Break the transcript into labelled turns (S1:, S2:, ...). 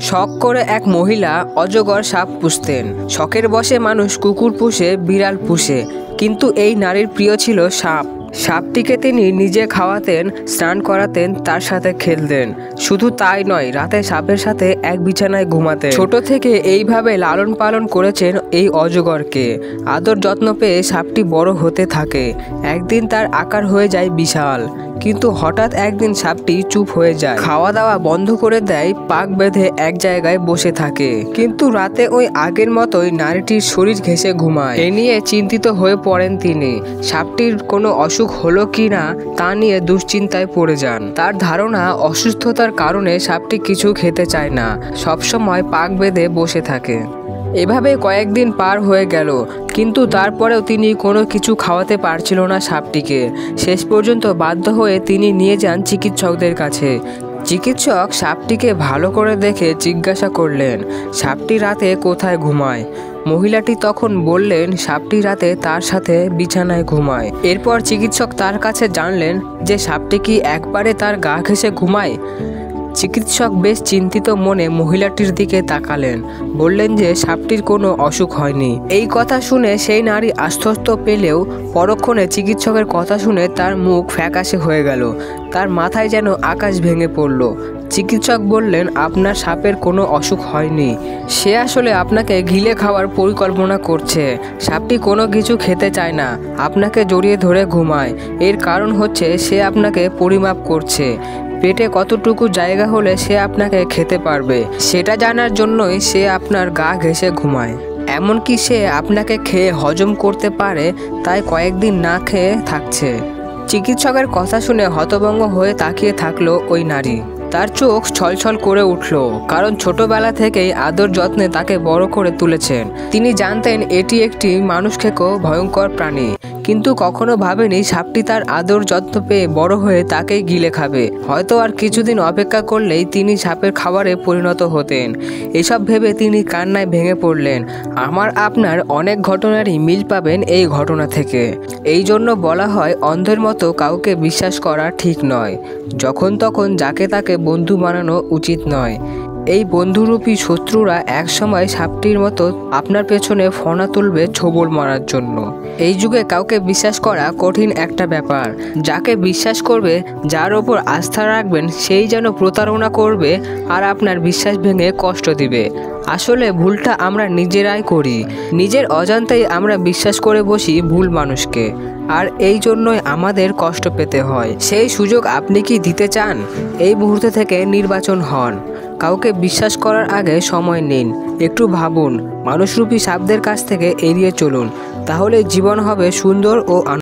S1: শখ করে এক মহিলা অজগর সাপ পুষতেন। শখের বশে মানুষ কুকুর পুষে, বিড়াল পুষে, কিন্তু এই নারীর প্রিয় ছিল সাপ। সাপটিকে তিনি নিজে খাওয়াতেন, স্নান করাতেন, তার সাথে খেলতেন। শুধু তাই নয়, রাতে সাপের সাথে এক বিছানায় ঘুমাতেন। ছোট থেকে এইভাবে লালন পালন করেছেন এই অজগরকে। আদর যত্ন পেয়ে সাপটি বড় হতে থাকে। একদিন তার আকার হয়ে যায় বিশাল, কিন্তু হঠাৎ একদিন সাপটি চুপ হয়ে যায়, খাওয়া দাওয়া বন্ধ করে দেয়, পাক বেঁধে এক জায়গায় বসে থাকে। কিন্তু রাতে ওই আগের মতোই নারীটির শরীর ঘেঁষে ঘুমায়। এ নিয়ে চিন্তিত হয়ে পড়েন তিনি। সাপটির কোনো অসুখ হলো কি না তা নিয়ে দুশ্চিন্তায় পড়ে যান। তার ধারণা অসুস্থতার কারণে সাপটি কিছু খেতে চায় না, সবসময় পাক বেঁধে বসে থাকে। এভাবে কয়েকদিন পার হয়ে গেল, কিন্তু তারপরেও তিনি কোনো কিছু খাওয়াতে পারছিল না সাপটিকে। শেষ পর্যন্ত বাধ্য হয়ে তিনি নিয়ে যান চিকিৎসকদের কাছে। চিকিৎসক সাপটিকে ভালো করে দেখে জিজ্ঞাসা করলেন, সাপটি রাতে কোথায় ঘুমায়? মহিলাটি তখন বললেন, সাপটি রাতে তার সাথে বিছানায় ঘুমায়। এরপর চিকিৎসক তার কাছে জানলেন যে সাপটি কি একবারে তার গা ঘেঁষে ঘুমায়? চিকিৎসক বেশ চিন্তিত মনে মহিলাটির দিকে তাকালেন, বললেন যে সাপটির কোনো অসুখ হয়নি। এই কথা শুনে সেই নারী আশ্বস্ত পেলেও পরক্ষণে চিকিৎসকের কথা শুনে তার মুখ ফ্যাকাশে হয়ে গেল। তার মাথায় যেন আকাশ ভেঙে পড়ল। চিকিৎসক বললেন, আপনার সাপের কোনো অসুখ হয়নি, সে আসলে আপনাকে গিলে খাওয়ার পরিকল্পনা করছে। সাপটি কোনো কিছু খেতে চায় না, আপনাকে জড়িয়ে ধরে ঘুমায়। এর কারণ হচ্ছে সে আপনাকে পরিমাপ করছে। পেটে কতটুকু জায়গা হলে সে আপনাকে খেতে পারবে সেটা জানার জন্যই সে আপনার গা ঘেঁষে ঘুমায়। এমনকি সে আপনাকে খেয়ে হজম করতে পারে, তাই কয়েকদিন না খেয়ে থাকছে। চিকিৎসকের কথা শুনে হতভম্ব হয়ে তাকিয়ে থাকলো ওই নারী। তার চোখ ছলছল করে উঠল, কারণ ছোটবেলা থেকেই আদর যত্নে তাকে বড় করে তুলেছেন। তিনি জানতেন এটি একটি মানুষ খেকো ভয়ঙ্কর প্রাণী, কিন্তু কখনো ভাবেনি সাপটি তার আদর যত্ন পেয়ে বড় হয়ে তাকেই গিলে খাবে। হয়তো আর কিছুদিন অপেক্ষা করলেই তিনি সাপের খাবারে পরিণত হতেন। এসব ভেবে তিনি কান্নায় ভেঙে পড়লেন। আমার আপনার অনেক ঘটনারই মিল পাবেন এই ঘটনা থেকে। এই জন্য বলা হয়, অন্ধের মতো কাউকে বিশ্বাস করা ঠিক নয়। যখন তখন যাকে তাকে বন্ধু বানানো উচিত নয়। এই বন্ধুরূপী শত্রুরা একসময় সাপটির মতো আপনার পেছনে ফনা তুলবে ছোবল মারার জন্য। এই যুগে কাউকে বিশ্বাস করা কঠিন একটা ব্যাপার। যাকে বিশ্বাস করবে, যার ওপর আস্থা রাখবেন, সেই যেন প্রতারণা করবে আর আপনার বিশ্বাস ভেঙে কষ্ট দিবে। আসলে ভুলটা আমরা নিজেরাই করি। নিজের অজান্তেই আমরা বিশ্বাস করে বসি ভুল মানুষকে, আর এই জন্যই আমাদের কষ্ট পেতে হয়। সেই সুযোগ আপনি কি দিতে চান? এই মুহূর্তে থেকে নির্বাচন হন। কাউকে বিশ্বাস করার আগে সময় নিন, একটু ভাবুন। মানুষরূপী সাপদের কাছ থেকে এড়িয়ে চলুন, তাহলে জীবন হবে সুন্দর ও